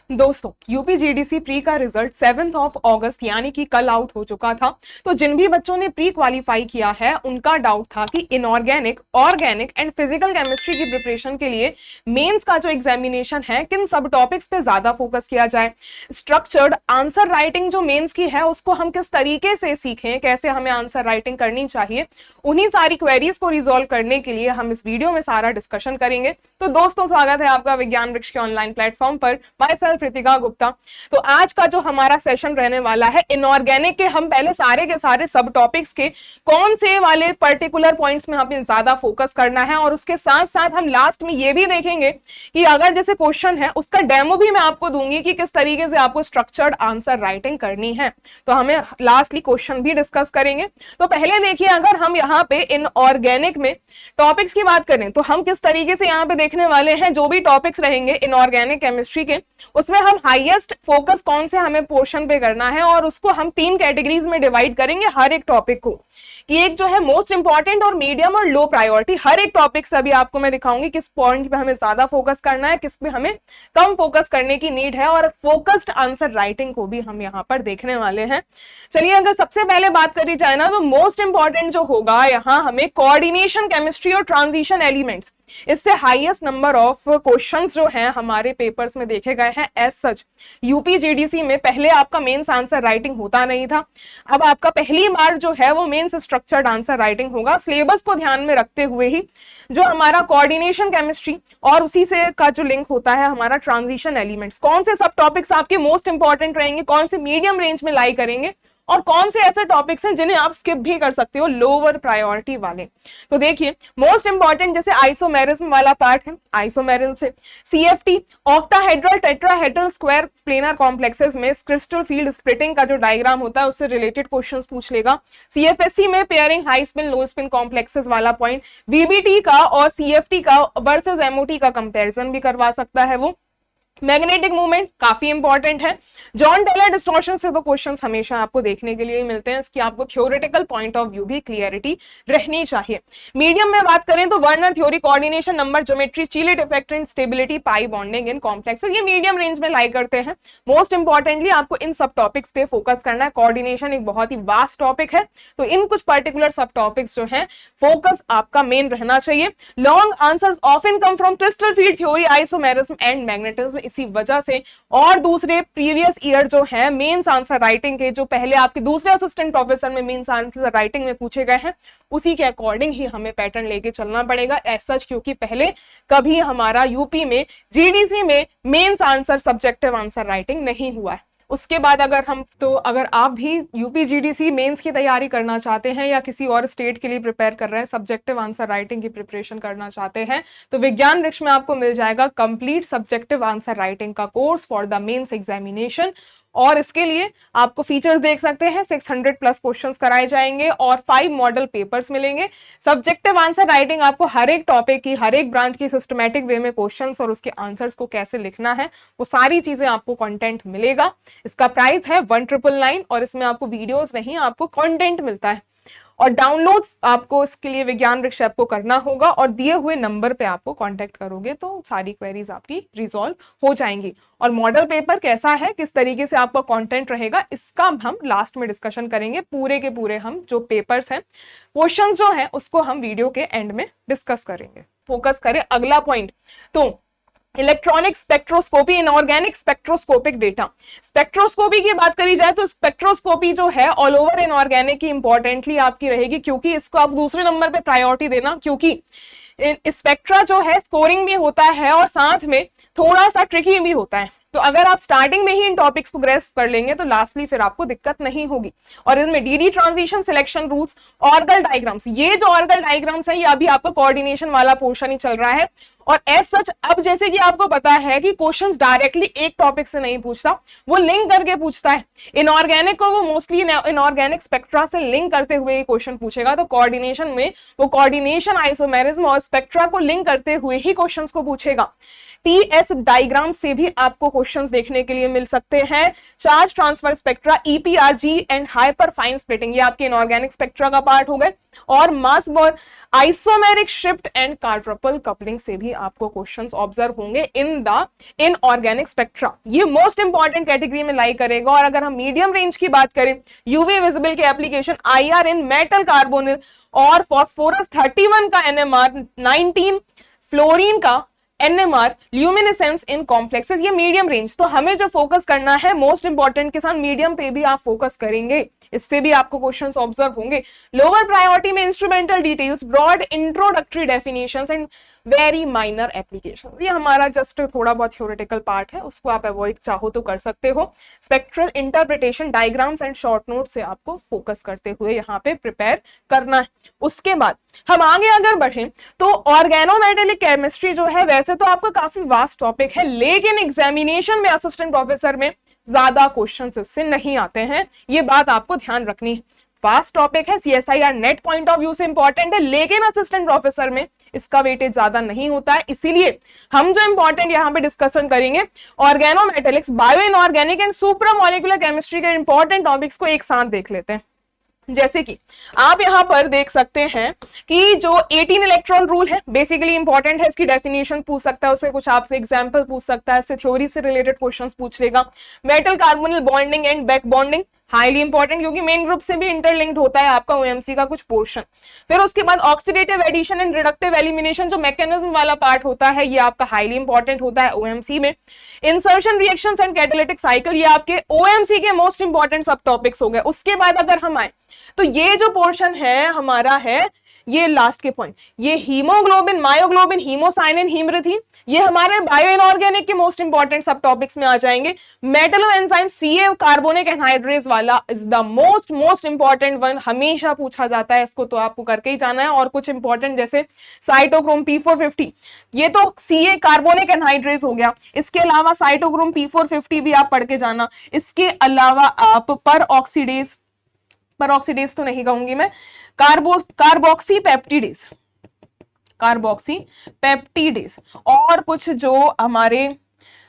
दोस्तों यूपीजीडीसी प्री का रिजल्ट 7 अगस्त यानी कि कल आउट हो चुका था। तो जिन भी बच्चों ने प्री क्वालिफाई किया है उनका डाउट था कि inorganic, organic and physical chemistry की प्रिपरेशन के लिए मेंस का जो एग्जामिनेशन है किन सब टॉपिक्स पे ज्यादा फोकस किया जाए। स्ट्रक्चर्ड आंसर राइटिंग जो मेंस की है उसको हम किस तरीके से सीखें, कैसे हमें आंसर राइटिंग करनी चाहिए, उन्हीं सारी क्वेरीज को रिजॉल्व करने के लिए हम इस वीडियो में सारा डिस्कशन करेंगे। तो दोस्तों स्वागत है आपका विज्ञान वृक्ष के ऑनलाइन प्लेटफॉर्म पर। My self Ritika Gupta. तो आज का जो हमारा सेशन रहने वाला है इनऑर्गेनिक के, हम पहले सारे के सारे सब टॉपिक्स के कौन से वाले पर्टिकुलर पॉइंट्स में हमें ज्यादा फोकस करना है, और उसके साथ साथ हम लास्ट में ये भी देखेंगे कि अगर जैसे क्वेश्चन है उसका डेमो भी मैं आपको दूंगी कि किस तरीके से आपको स्ट्रक्चर्ड आंसर राइटिंग करनी है। तो हमें लास्टली क्वेश्चन भी डिस्कस करेंगे। तो पहले देखिए, अगर हम यहाँ पे इनऑर्गेनिक में टॉपिक्स की बात करें तो हम किस तरीके से यहाँ पे देखने वाले हैं, जो भी टॉपिक्स रहेंगे इनऑर्गेनिक केमिस्ट्री के उसमें हम हाईएस्ट फोकस कौन से हमें पोर्शन पे करना है, और उसको हम 3 कैटेगरीज में डिवाइड करेंगे हर एक टॉपिक को, कि एक जो है मोस्ट इंपॉर्टेंट और मीडियम और लो प्रायोरिटी। हर एक टॉपिक से अभी आपको मैं दिखाऊंगी किस पॉइंट पे हमें ज्यादा फोकस करना है, किस पे हमें कम फोकस करने की नीड है, और फोकस्ड आंसर राइटिंग को भी हम यहाँ पर देखने वाले हैं। चलिए, अगर सबसे पहले बात करी जाए ना तो मोस्ट इंपॉर्टेंट जो होगा यहाँ हमें कोऑर्डिनेशन केमिस्ट्री और ट्रांजिशन एलिमेंट्स, इससे हाईएस्ट नंबर ऑफ क्वेश्चंस जो हैं हमारे पेपर्स में देखे गए हैं। एज सच यूपीजीडीसी में पहले आपका मेंस आंसर राइटिंग होता नहीं था, अब आपका पहली बार जो है वो मेंस स्ट्रक्चर्ड आंसर राइटिंग होगा। सिलेबस को ध्यान में रखते हुए ही जो हमारा कोऑर्डिनेशन केमिस्ट्री और उसी से का जो लिंक होता है हमारा ट्रांजिशन एलिमेंट्स, कौन से सब टॉपिक्स आपके मोस्ट इंपॉर्टेंट रहेंगे, कौन से मीडियम रेंज में लाई करेंगे, और कौन से ऐसे टॉपिक्स हैं जिन्हें आप स्किप भी कर सकते हो, लोअर प्रायोरिटी वाले। तो देखिए, मोस्ट इंपॉर्टेंट जैसे आइसोमेरिज्म वाला पार्ट है, आइसोमेरिज्म से CFT octahedral tetrahedral square planar complexes में क्रिस्टल फील्ड स्प्लिटिंग का जो डायग्राम होता है उससे रिलेटेड क्वेश्चंस पूछ लेगा। सीएफएससी में पेयरिंग हाई स्पिन लो स्पिन कॉम्प्लेक्सेस वाला पॉइंट, वीबीटी का और सीएफटी का वर्सेस एमओटी का कंपैरिजन भी करवा सकता है वो। मैग्नेटिक मूवमेंट काफी इंपॉर्टेंट है। जॉन टेलर डिस्टॉर्शन से तो क्वेश्चंस हमेशा आपको देखने के लिए मिलते हैं, इसकी आपको थ्योरेटिकल पॉइंट ऑफ व्यू भी क्लियरिटी रहनी चाहिए। मीडियम में बात करें तो Werner theory, coordination, number geometry, चीलेट effect and stability, pi bonding in complexes, ये मीडियम रेंज में लाई करते हैं। मोस्ट इंपॉर्टेंटली आपको इन सब टॉपिक्स पे फोकस करना है। कोऑर्डिनेशन एक बहुत ही वास्ट टॉपिक है, तो इन कुछ पर्टिकुलर सब टॉपिक्स जो है फोकस आपका मेन रहना चाहिए। Long answers often come from crystal field theory, isomerism and magnetism, इसी वजह से और दूसरे प्रीवियस ईयर जो है मेंस आंसर राइटिंग के जो पहले आपके दूसरे असिस्टेंट प्रोफेसर में मेंस आंसर राइटिंग में पूछे गए हैं उसी के अकॉर्डिंग ही हमें पैटर्न लेके चलना पड़ेगा। ऐसा क्योंकि पहले कभी हमारा यूपी में जीडीसी में mains answer subjective answer writing नहीं हुआ है। उसके बाद अगर आप भी यूपीजीडीसी मेंस की तैयारी करना चाहते हैं या किसी और स्टेट के लिए प्रिपेयर कर रहे हैं, सब्जेक्टिव आंसर राइटिंग की प्रिपरेशन करना चाहते हैं, तो विज्ञान वृक्ष में आपको मिल जाएगा कंप्लीट सब्जेक्टिव आंसर राइटिंग का course for the mains examination. और इसके लिए आपको फीचर्स देख सकते हैं, 600 प्लस क्वेश्चंस कराए जाएंगे और 5 मॉडल पेपर्स मिलेंगे। सब्जेक्टिव आंसर राइटिंग आपको हर एक टॉपिक की, हर एक ब्रांच की सिस्टमैटिक वे में क्वेश्चंस और उसके आंसर्स को कैसे लिखना है वो सारी चीजें आपको कंटेंट मिलेगा। इसका प्राइस है 1999 और इसमें आपको वीडियोस नहीं, आपको कंटेंट मिलता है। और डाउनलोड आपको इसके लिए विज्ञान वृक्ष ऐप को करना होगा और दिए हुए नंबर पे आपको कांटेक्ट करोगे तो सारी क्वेरीज आपकी रिजॉल्व हो जाएंगी। और मॉडल पेपर कैसा है, किस तरीके से आपका कंटेंट रहेगा, इसका हम लास्ट में डिस्कशन करेंगे। पूरे के पूरे हम जो पेपर्स हैं, क्वेश्चंस जो हैं उसको हम वीडियो के एंड में डिस्कस करेंगे। फोकस करें अगला पॉइंट, तो electronic spectroscopy, inorganic spectroscopic data. Spectroscopy की बात करी जाए तो स्पेक्ट्रोस्कोपी जो है ऑल ओवर इनऑर्गेनिक की इंपॉर्टेंटली आपकी रहेगी, क्योंकि इसको आप दूसरे नंबर पे प्रायोरिटी देना, क्योंकि स्पेक्ट्रा जो है स्कोरिंग भी होता है और साथ में थोड़ा सा ट्रिकी भी होता है। तो अगर आप स्टार्टिंग में ही इन टॉपिक्स को ग्रेस्प कर लेंगे तो लास्टली फिर आपको दिक्कत नहीं होगी। और इसमें DD transition, selection rules, Orgel diagrams, ये जो ऑर्गल डायग्राम्स है ये अभी आपका कोऑर्डिनेशन वाला पोर्शन ही चल रहा है। और एज सच अब जैसे कि आपको पता है कि क्वेश्चंस डायरेक्टली एक टॉपिक से नहीं पूछता, वो लिंक करके पूछता है। इनऑर्गेनिक को वो मोस्टली इनऑर्गेनिक स्पेक्ट्रा से लिंक करते हुए ये क्वेश्चन पूछेगा, तो कोऑर्डिनेशन में वो कोऑर्डिनेशन, आइसोमेरिज्म और स्पेक्ट्रा को लिंक करते हुए ही क्वेश्चंस को पूछेगा। टीएस डायग्राम से भी आपको क्वेश्चंस देखने के लिए मिल सकते हैं। Charge transfer spectra, EPR g and hyperfine splitting, ये आपके इनऑर्गेनिक स्पेक्ट्रा का पार्ट हो गए। और Mossbauer, isomeric shift and quadrupole coupling से भी आपको क्वेश्चंस ऑब्जर्व होंगे इन द इनऑर्गेनिक स्पेक्ट्रा। ये मोस्ट इंपॉर्टेंट कैटेगरी में लाई करेगा। और अगर हम मीडियम रेंज की बात करें, यूवी विजिबल के एप्लीकेशन, आईआर इन मेटल कार्बोनिल और फास्फोरस 31 का एनएमआर, 19 फ्लोरीन का एनएमआर, ल्यूमिनेसेंस इन कॉम्प्लेक्सेस, ये मीडियम रेंज। तो हमें जो फोकस करना है मोस्ट इंपॉर्टेंट के साथ मीडियम पे भी आप फोकस करेंगे, इससे भी आपको क्वेश्चंस ऑब्जर्व होंगे। लोअर प्रायोरिटी में instrumental details, broad introductory definitions and very minor application, ये हमारा जस्ट थोड़ा बहुत थ्योरेटिकल पार्ट है, उसको आप अवॉइड चाहो तो कर सकते हो। Spectral interpretation, diagrams and short note से आपको फोकस करते हुए यहाँ पे प्रिपेयर करना है। उसके बाद हम आगे अगर बढ़े तो ऑर्गेनोमेटेलिक केमिस्ट्री जो है, वैसे तो आपका काफी वास्ट टॉपिक है, लेकिन एग्जामिनेशन में असिस्टेंट प्रोफेसर में ज्यादा क्वेश्चंस इससे नहीं आते हैं, ये बात आपको ध्यान रखनी है। फास्ट टॉपिक है, CSIR net point of view से इंपॉर्टेंट है, लेकिन असिस्टेंट प्रोफेसर में इसका वेटेज ज्यादा नहीं होता है। इसीलिए हम जो इंपॉर्टेंट यहां पे डिस्कशन करेंगे, organometallics, bio inorganic and सुपरामोलिकुलर chemistry के इंपॉर्टेंट टॉपिक्स को एक साथ देख लेते हैं। जैसे कि आप यहां पर देख सकते हैं कि जो 18 इलेक्ट्रॉन रूल है, बेसिकली इंपॉर्टेंट है, इसकी डेफिनेशन पूछ सकता है, उससे कुछ आपसे एग्जांपल पूछ सकता है, इससे थ्योरी से रिलेटेड क्वेश्चंस पूछ लेगा। Metal carbonyl bonding and back bonding, highly important, क्योंकि मेन ग्रुप से भी इंटरलिंक्ड होता है आपका ओएमसी का कुछ पोर्शन। फिर उसके बाद oxidative addition and reductive elimination, जो मैकेनिज्म वाला पार्ट होता है, ये आपका हाईली इंपॉर्टेंट होता है ओएमसी में। Insertion reactions and catalytic cycle, ये आपके ओएमसी के मोस्ट इंपॉर्टेंट सब टॉपिक्स हो गए। उसके बाद अगर हम आए तो ये जो पोर्शन है हमारा है, ये लास्ट के पॉइंट, ये हीमोग्लोबिन, मायोग्लोबिन, हीमोसाइनिन, हीमरिथीन, ये हमारे बायो इनऑर्गेनिक के मोस्ट इंपॉर्टेंट सब टॉपिक्स में आ जाएंगे। Metallo enzyme, CA carbonic anhydrase वाला is the most important one, हमेशा पूछा जाता है, इसको तो आपको करके ही जाना है। और कुछ इंपॉर्टेंट जैसे साइटोक्रोम P450, ये तो सीए कार्बोनिक एनहाइड्रेज हो गया। इसके अलावा साइटोक्रोम P450 भी आप पढ़ के जाना। इसके अलावा आप पर ऑक्सीडेज तो नहीं कहूंगी मैं, कार्बोक्सी पेप्टिडेज और कुछ जो हमारे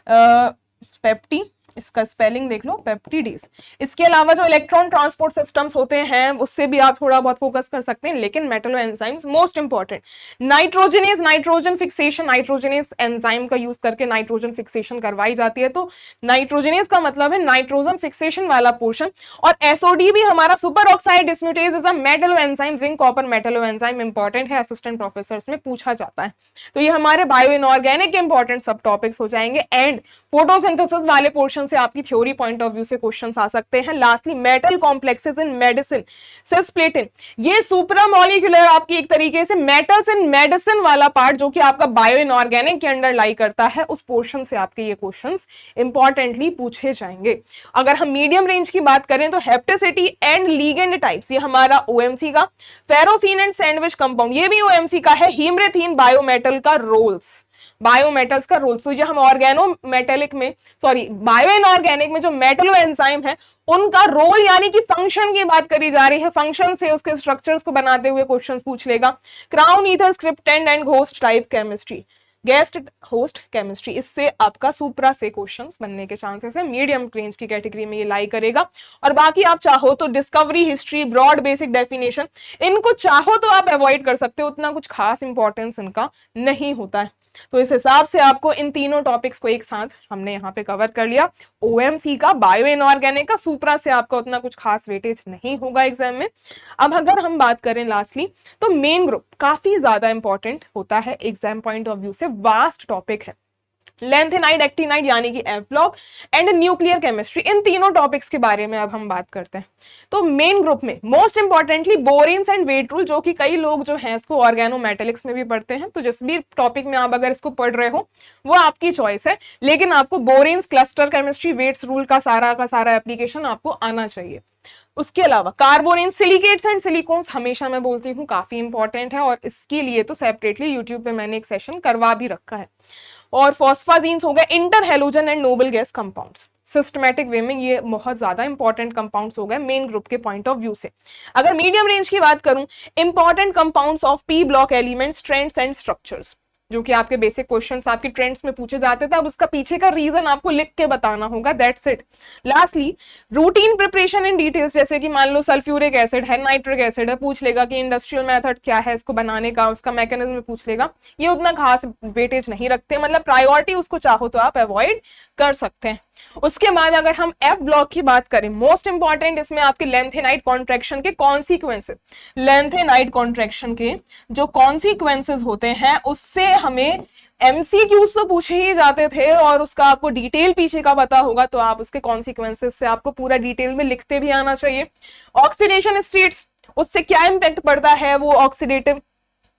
पेप्टी, इसका स्पेलिंग देख लो, पेप्टिडेज। इसके अलावा जो इलेक्ट्रॉन ट्रांसपोर्ट सिस्टम्स होते हैं उससे भी आप थोड़ा बहुत फोकस कर सकते हैं, लेकिन Metlo enzymes most important. Nitrogenase, nitrogen fixation, nitrogenase enzyme का यूज करके नाइट्रोजन फिक्सेशन करवाई जाती है। तो नाइट्रोजनेज का मतलब है नाइट्रोजन फिक्सेशन वाला पोर्शन। और एसओडी भी हमारा super oxide dismutase is a Metlo enzyme, zinc copper Metlo enzyme important है, असिस्टेंट प्रोफेसर में पूछा जाता है। तो ये हमारे बायो इनऑर्गेनिक के इंपॉर्टेंट सब टॉपिक्स हो जाएंगे। एंड फोटोसिंथेसिस वाले पोर्शन से आपकी थ्योरी पॉइंट ऑफ व्यू से क्वेश्चंस आ सकते हैं। Lastly metal complexes in medicine, cisplatin, ये सुपरामोलिकुलर आपकी एक तरीके से मेटल्स इन मेडिसिन वाला पार्ट जो कि आपका बायो इनऑर्गेनिक के अंडर लाई करता है, उस पोर्शन से आपके ये क्वेश्चंस इंपॉर्टेंटली पूछे जाएंगे। अगर हम मीडियम रेंज की बात करें तो हेप्टेसिटी एंड लीगेंड टाइप्स, ये हमारा ओएमसी का। फेरोसिन एंड सैंडविच कंपाउंड, ये भी ओएमसी का है। हीमरेथीन, बायोमेटल का रोल्स, बायोमेटल्स का रोल। तो जो हम ऑर्गेनोमेटेलिक में, सॉरी बायो इनऑर्गेनिक में जो मेटलो एंजाइम है उनका रोल यानी कि फंक्शन की बात करी जा रही है, फंक्शन से उसके स्ट्रक्चर्स को बनाते हुए क्वेश्चंस पूछ लेगा। Crown ether, cryptand and ghost type chemistry, guest host chemistry, इससे आपका सुप्रा से क्वेश्चंस बनने के चांसेस है। मीडियम रेंज की कैटेगरी में ये लाई करेगा। और बाकी आप चाहो तो discovery, history, broad basic definition, इनको चाहो तो आप अवॉइड कर सकते हो, उतना कुछ खास इंपॉर्टेंस इनका नहीं होता है। तो इस हिसाब से आपको इन तीनों टॉपिक्स को एक साथ हमने यहाँ पे कवर कर लिया। ओएमसी का, बायो इनऑर्गेनिक का, सुप्रा से आपका उतना कुछ खास वेटेज नहीं होगा एग्जाम में। अब अगर हम बात करें लास्टली, तो मेन ग्रुप काफी ज्यादा इंपॉर्टेंट होता है एग्जाम पॉइंट ऑफ व्यू से, वास्ट टॉपिक है। लेंथेनाइड, एक्टिनाइड यानी कि F block and nuclear chemistry, इन तीनों टॉपिक्स के बारे में अब हम बात करते हैं। तो मेन ग्रुप में most importantly boranes and Wade rule, जो कि कई लोग जो हैं इसको ऑर्गेनोमेटेलिक्स में भी पढ़ते हैं। तो जिस भी टॉपिक में आप अगर इसको पढ़ रहे हो वो आपकी चॉइस है, लेकिन आपको boranes, cluster chemistry, Wade's rule का सारा एप्लीकेशन आपको आना चाहिए। उसके अलावा कार्बोनेट, सिलिकेट्स एंड सिलिकॉन्स, हमेशा मैं बोलती हूँ काफी इंपॉर्टेंट है, और इसके लिए तो सेपरेटली यूट्यूब पे मैंने एक सेशन करवा भी रखा है। और फॉस्फाजीन्स हो गए, inter halogen and noble gas compounds, systematic way में ये बहुत ज्यादा इंपॉर्टेंट कंपाउंड्स हो गए मेन ग्रुप के पॉइंट ऑफ व्यू से। अगर मीडियम रेंज की बात करूं, important compounds of P block elements, trends and structures, जो कि आपके बेसिक क्वेश्चंस आपके ट्रेंड्स में पूछे जाते थे, अब उसका पीछे का रीजन आपको लिख के बताना होगा, that's it. Lastly routine preparation in details, जैसे कि मान लो सल्फ्यूरिक एसिड है, नाइट्रिक एसिड है, पूछ लेगा कि इंडस्ट्रियल मेथड क्या है इसको बनाने का, उसका मैकेनिज्म पूछ लेगा। ये उतना खास वेटेज नहीं रखते, मतलब प्रायोरिटी उसको चाहो तो आप अवॉइड कर सकते हैं। उसके बाद अगर हम एफ ब्लॉक की बात करें, मोस्ट इंपॉर्टेंट इसमें आपके लेंथेनाइट कॉन्ट्रैक्शन के कॉन्सिक्वेंसेस, लेंथेनाइट कॉन्ट्रैक्शन के जो कॉन्सिक्वेंसेस होते हैं उससे हमें एमसीक्यूज तो पूछे ही जाते थे, और उसका आपको डिटेल पीछे का पता होगा तो आप उसके कॉन्सिक्वेंसेस से आपको पूरा डिटेल में लिखते भी आना चाहिए। ऑक्सीडेशन स्टेट्स, उससे क्या इंपैक्ट पड़ता है, वो ऑक्सीडेटिव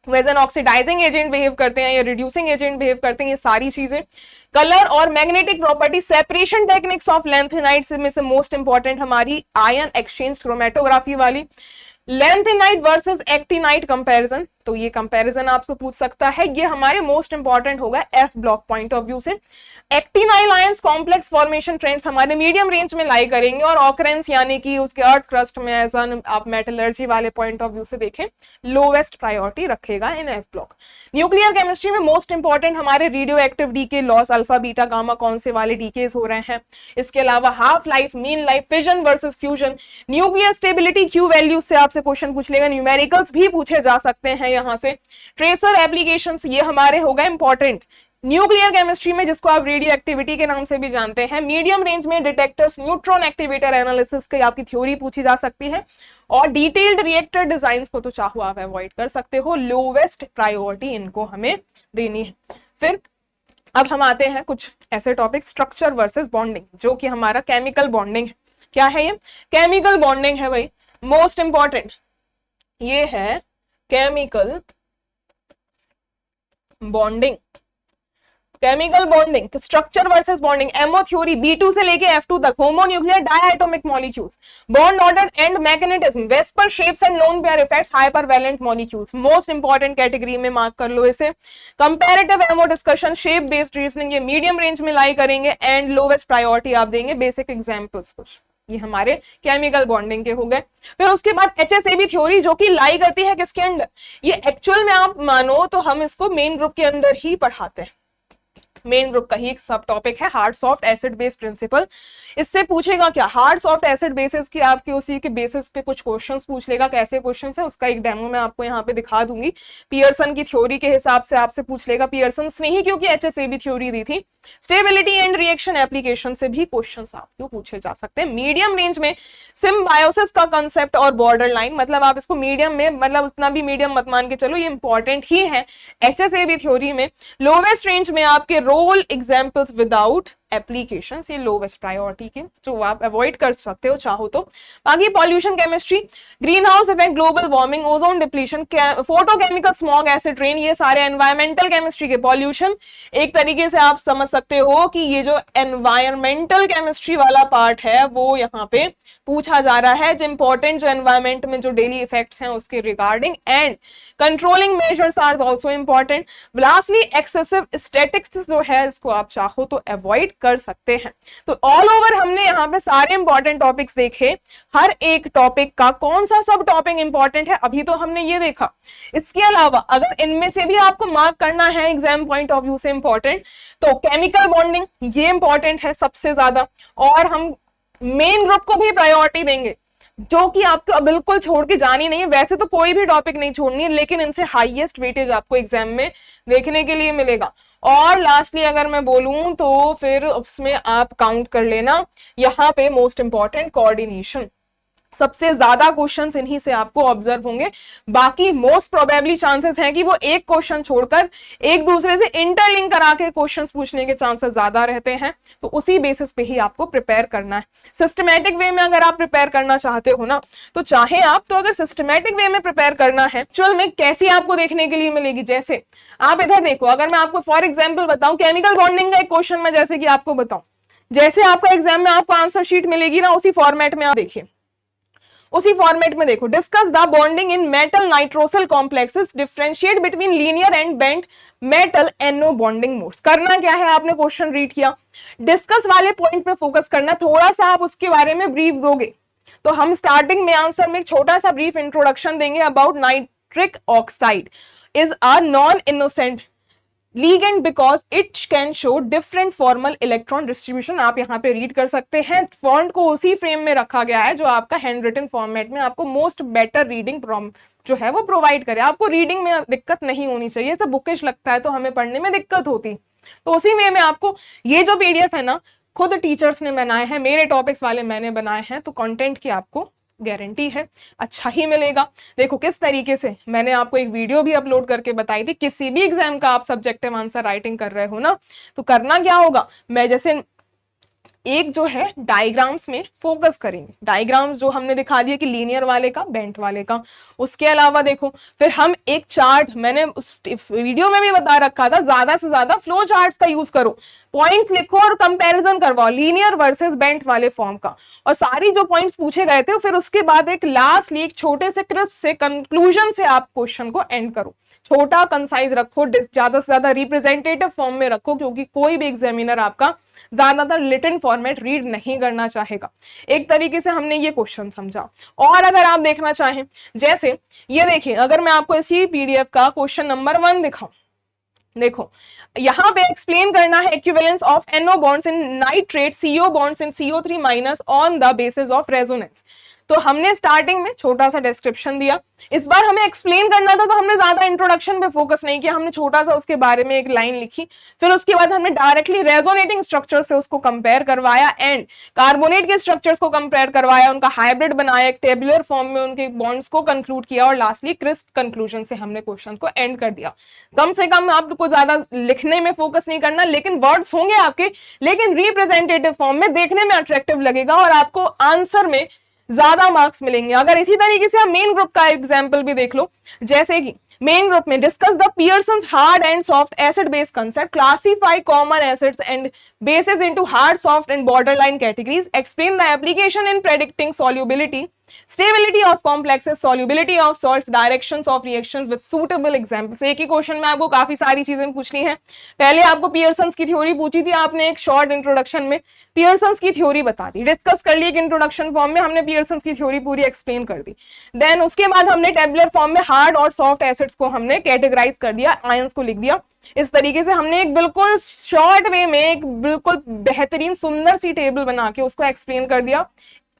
वैसे ऑक्सीडाइजिंग एजेंट बिहेव करते हैं या रिड्यूसिंग एजेंट बिहेव करते हैं, ये सारी चीजें। कलर और magnetic property, separation techniques of lanthanides में से मोस्ट इंपॉर्टेंट हमारी आयन एक्सचेंज क्रोमेटोग्राफी वाली। लेंथेनाइट वर्सेस एक्टिनाइट कंपैरिजन, तो ये कंपैरिजन आपको पूछ सकता है, ये हमारे मोस्ट इंपॉर्टेंट होगा F block point of view से। एक्टिनाइल आयंस कॉम्प्लेक्स फॉर्मेशन फ्रेंड्स हमारे मीडियम रेंज में लाई करेंगे, और ऑकरेंस यानी कि उसके अर्थ क्रस्ट में ऐसा आप मेटलर्जी वाले पॉइंट ऑफ व्यू से देखें लोवेस्ट प्रायोरिटी रखेगा in F block. Nuclear chemistry में मोस्ट इंपॉर्टेंट हमारे radioactive decay, laws, alpha beta gamma कौन से वाले डीकेज हो रहे हैं। इसके अलावा half life, mean life, fission versus fusion, nuclear stability, Q values से आपसे क्वेश्चन पूछ लेगा, न्यूमेरिकल्स भी पूछे जा सकते हैं यहां से। ट्रेसर एप्लीकेशंस, ये हमारे हो गए इंपॉर्टेंट न्यूक्लियर केमिस्ट्री में, जिसको आप रेडियो एक्टिविटी के नाम से भी जानते हैं। मीडियम रेंज में डिटेक्टर्स, न्यूट्रॉन एक्टिवेटर एनालिसिस की आपकी थ्योरी पूछी जा सकती है, और डिटेल्ड रिएक्टर डिजाइन को तो चाहो आप अवॉइड कर सकते हो, लोवेस्ट प्रायोरिटी इनको हमें देनी है। फिर अब हम आते हैं कुछ ऐसे टॉपिक, स्ट्रक्चर वर्सेस बॉन्डिंग, जो कि हमारा केमिकल बॉन्डिंग है। क्या है ये? केमिकल बॉन्डिंग है भाई, मोस्ट इंपॉर्टेंट ये है chemical bonding. Chemical bonding, structure versus bonding, MO theory, B2 से लेके F2 तक, homonuclear diatomic molecules, bond order and mechanism, VSEPR shapes and lone pair effects, hypervalent molecules, most important category में mark कर लो इसे। Comparative MO discussion, shape based reasoning, ये medium range में lie करेंगे, एंड लोवेस्ट प्रायोरिटी आप देंगे basic examples कुछ, ये हमारे केमिकल बॉन्डिंग के हो गए। फिर उसके बाद HSAB थ्योरी, जो कि लाई करती है किसके अंदर, ये एक्चुअल में आप मानो तो हम इसको मेन ग्रुप के अंदर ही पढ़ाते हैं, मेन ग्रुप का ही एक सब टॉपिक है, hard soft acid base principle. इससे पूछेगा क्या, हार्ड सॉफ्ट एसिड बेसिस की आपके उसी के बेसिस पे कुछ क्वेश्चंस पूछ लेगा, कैसे क्वेश्चंस है उसका एक डेमो मैं आपको यहाँ पे दिखा दूंगी। पियर्सन की थ्योरी के हिसाब से आपसे पूछ लेगा, पियर्सन ने ही क्योंकि HSAB थ्योरी दी थी। स्टेबिलिटी एंड रिएक्शन एप्लीकेशन से भी क्वेश्चंस आपको पूछे जा सकते हैं। मीडियम रेंज में सिम्बायोसिस का कंसेप्ट और बॉर्डर लाइन, मतलब आप इसको मीडियम में, मतलब उतना भी मीडियम मत मान के चलो, ये इंपॉर्टेंट ही है HSAB थ्योरी में। लोवेस्ट रेंज में आपके रोल एग्जाम्पल्स विदाउट एप्लीकेशन, ये लोवेस्ट प्रायोरिटी के, जो आप अवॉइड कर सकते हो चाहो तो। बाकी pollution chemistry, green house effect, global warming, ozone depletion, photochemical smog, acid rain, ये सारे एनवायरमेंटल केमिस्ट्री के। पॉल्यूशन एक तरीके से आप समझ सकते हो कि ये जो एनवायरमेंटल केमिस्ट्री वाला पार्ट है वो यहाँ पे पूछा जा रहा है, जो इंपॉर्टेंट जो एनवायरमेंट में जो डेली इफेक्ट्स हैं उसके regarding, and controlling measures are also important. Lastly excessive statics जो है इसको आप चाहो तो अवॉइड कर सकते हैं। तो ऑल ओवर हमने यहाँ पे सारे इंपॉर्टेंट टॉपिक्स देखे, हर एक टॉपिक का कौन सा सब टॉपिक इंपॉर्टेंट है अभी तो हमने ये देखा। इसके अलावा अगर इनमें से भी आपको मार्क करना है एग्जाम पॉइंट ऑफ व्यू से इंपॉर्टेंट, तो केमिकल बॉन्डिंग ये इंपॉर्टेंट है सबसे ज्यादा, और हम मेन ग्रुप को भी प्रायोरिटी देंगे, जो कि आपको बिल्कुल छोड़ के जानी नहीं है। वैसे तो कोई भी टॉपिक नहीं छोड़नी है, लेकिन इनसे हाईएस्ट वेटेज आपको एग्जाम में देखने के लिए मिलेगा। और लास्टली अगर मैं बोलूं तो फिर उसमें आप काउंट कर लेना, यहाँ पे मोस्ट इंपॉर्टेंट कोऑर्डिनेशन, सबसे ज्यादा क्वेश्चंस इन्हीं से आपको ऑब्जर्व होंगे। बाकी मोस्ट प्रोबेबली चांसेस हैं कि वो एक क्वेश्चन छोड़कर एक दूसरे से इंटरलिंक करा के क्वेश्चंस पूछने के चांसेस ज्यादा रहते हैं, तो उसी बेसिस पे ही आपको प्रिपेयर करना है। सिस्टमैटिक वे में अगर आप प्रिपेयर करना चाहते हो ना, तो चाहे आप, तो अगर सिस्टमैटिक वे में प्रिपेयर करना है, एक्चुअल में कैसी आपको देखने के लिए मिलेगी, जैसे आप इधर देखो, अगर मैं आपको फॉर एग्जाम्पल बताऊं केमिकल बॉन्डिंग का एक क्वेश्चन मैं जैसे कि आपको बताऊं, जैसे आपका एग्जाम में आपको आंसर शीट मिलेगी ना, उसी फॉर्मेट में आप देखिए, उसी फॉर्मेट में देखो, discuss the bonding in metal nitrosyl complexes, differentiate between linear and bent metal NO bonding modes. करना क्या है, आपने क्वेश्चन रीड किया, डिस्कस वाले पॉइंट पे फोकस करना, थोड़ा सा आप उसके बारे में ब्रीफ दोगे, तो हम स्टार्टिंग में आंसर में एक छोटा सा ब्रीफ इंट्रोडक्शन देंगे about nitric oxide is a non innocent ligand because it can show different formal electron distribution. आप यहाँ पे रीड कर सकते हैं, फॉन्ट को उसी फ्रेम में रखा गया है जो आपका हैंड रिटन फॉर्मेट में आपको मोस्ट बेटर रीडिंग जो है वो प्रोवाइड करे। आपको रीडिंग में दिक्कत नहीं होनी चाहिए, सब बुकिश लगता है तो हमें पढ़ने में दिक्कत होती, तो उसी वे में आपको ये जो पीडीएफ है ना खुद टीचर्स ने बनाए हैं, मेरे टॉपिक्स वाले मैंने बनाए हैं, तो कंटेंट की आपको गारंटी है अच्छा ही मिलेगा। देखो किस तरीके से मैंने आपको एक वीडियो भी अपलोड करके बताई थी, किसी भी एग्जाम का आप सब्जेक्टिव आंसर राइटिंग कर रहे हो ना तो करना क्या होगा, मैं जैसे एक जो है डायग्राम्स में फोकस करेंगे, डायग्राम्स जो हमने दिखा दिया कि लीनियर वाले का, बेंट वाले का। उसके अलावा देखो फिर हम एक चार्ट, मैंने उस वीडियो में भी बता रखा था, ज्यादा से ज्यादा फ्लो चार्ट्स का यूज करो, पॉइंट्स लिखो और कंपैरिजन करवाओ लीनियर वर्सेस बेंट वाले फॉर्म का, और सारी जो पॉइंट्स पूछे गए थे फिर उसके बाद एक लास्टली एक छोटे से क्रिस्प से कंक्लूजन से आप क्वेश्चन को एंड करो। छोटा कंसाइज रखो, ज्यादा से ज्यादा रिप्रेजेंटेटिव फॉर्म में रखो, क्योंकि कोई भी एग्जामिनर आपका ज्यादातर रिटन फॉर्मेट रीड नहीं करना चाहेगा। एक तरीके से हमने ये क्वेश्चन समझा। और अगर आप देखना चाहें, जैसे ये देखिए, अगर मैं आपको इसी पीडीएफ का क्वेश्चन नंबर 1 दिखाऊं, देखो यहां पे एक्सप्लेन करना है equivalence of NO bonds in nitrate CO bonds in CO3 minus on the basis of resonance. तो हमने स्टार्टिंग में छोटा सा डिस्क्रिप्शन दिया, इस बार हमें एक्सप्लेन करना था तो हमने ज्यादा इंट्रोडक्शन पे फोकस नहीं किया, हमने छोटा सा उसके बारे में एक लाइन लिखी, फिर उसके बाद हमने डायरेक्टली रेजोनेटिंग स्ट्रक्चर से उसको कंपेयर करवाया एंड कार्बोनेट के स्ट्रक्चर्स को कंपेयर करवाया, उनका हाइब्रिड बनाया, एक टेबुलर फॉर्म में उनके बॉन्ड्स को कंक्लूड किया और लास्टली क्रिस्प कंक्लूजन से हमने क्वेश्चन को एंड कर दिया। कम से कम आपको ज्यादा लिखने में फोकस नहीं करना, लेकिन वर्ड्स होंगे आपके, लेकिन रिप्रेजेंटेटिव फॉर्म में देखने में अट्रैक्टिव लगेगा और आपको आंसर में ज्यादा मार्क्स मिलेंगे। अगर इसी तरीके से आप मेन ग्रुप का एग्जांपल भी देख लो, जैसे कि मेन ग्रुप में discuss the Pearson's hard and soft acid base concept, classify common acids and bases into hard, soft and borderline categories, explain the application in predicting solubility, stability of complexes, solubility of salts, directions of reactions with suitable examples. एक ही question में आपको काफी सारी चीजें पूछनी है। पहले आपको पियर्सन्स की थ्योरी पूछी थी, आपने एक शॉर्ट इंट्रोडक्शन में पियर्सन्स की थ्योरी बता दी, डिस्कस कर ली एक इंट्रोडक्शन फॉर्म में, हमने पियर्सन्स की थ्योरी पूरी एक्सप्लेन कर दी। देन उसके बाद हमने टेबुलर फॉर्म में हार्ड और सॉफ्ट एसिड्स को हमने कैटेगराइज कर दिया, आयंस को लिख दिया। इस तरीके से हमने एक बिल्कुल शॉर्ट वे में एक बिल्कुल बेहतरीन सुंदर सी टेबल बना के उसको एक्सप्लेन कर दिया।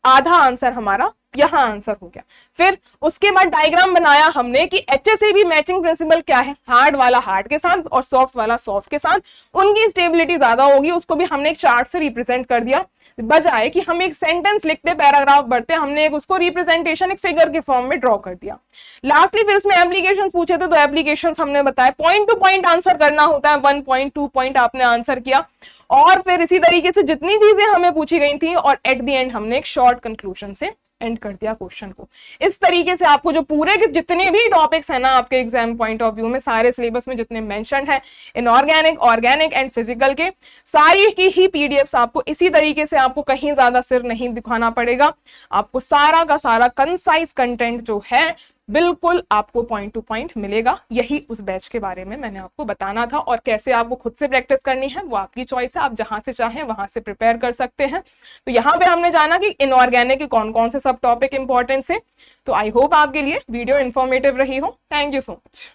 आधा आंसर हमारा यहां आंसर हो गया। फिर उसके बाद डायग्राम बनाया हमने कि HSAB मैचिंग प्रिंसिपल क्या है, हार्ड वाला हार्ड के साथ और सॉफ्ट वाला सॉफ्ट के साथ, उनकी स्टेबिलिटी ज्यादा होगी, उसको भी हमने एक चार्ट से रिप्रेजेंट कर दिया। बजाय कि हम एक सेंटेंस लिखते पैराग्राफ बढ़ते, हमने एक उसको रिप्रेजेंटेशन एक फिगर के फॉर्म में ड्रॉ कर दिया। लास्टली फिर उसमें एप्लीकेशन पूछे थे, तो एप्लीकेशन हमने बताया, पॉइंट टू पॉइंट आंसर करना होता है, 1 पॉइंट 2 पॉइंट आपने आंसर किया, और फिर इसी तरीके से जितनी चीजें हमें पूछी गई थी, और एट द एंड हमने एक शॉर्ट कंक्लूजन से एंड कर दिया क्वेश्चन को। इस तरीके से आपको जो पूरे के जितने भी टॉपिक्स है ना आपके एग्जाम पॉइंट ऑफ व्यू में, सारे सिलेबस में जितने मेंशन है इनऑर्गेनिक, ऑर्गेनिक एंड फिजिकल के, सारी की ही पीडीएफ्स आपको इसी तरीके से, आपको कहीं ज्यादा सिर नहीं दिखाना पड़ेगा, आपको सारा का सारा कंसाइज कंटेंट जो है बिल्कुल आपको पॉइंट टू पॉइंट मिलेगा। यही उस बैच के बारे में मैंने आपको बताना था, और कैसे आपको खुद से प्रैक्टिस करनी है वो आपकी चॉइस है, आप जहां से चाहें वहां से प्रिपेयर कर सकते हैं। तो यहाँ पे हमने जाना कि इनऑर्गेनिक के कौन कौन से सब टॉपिक इंपॉर्टेंट है। तो आई होप आपके लिए वीडियो इंफॉर्मेटिव रही हो। Thank you so much.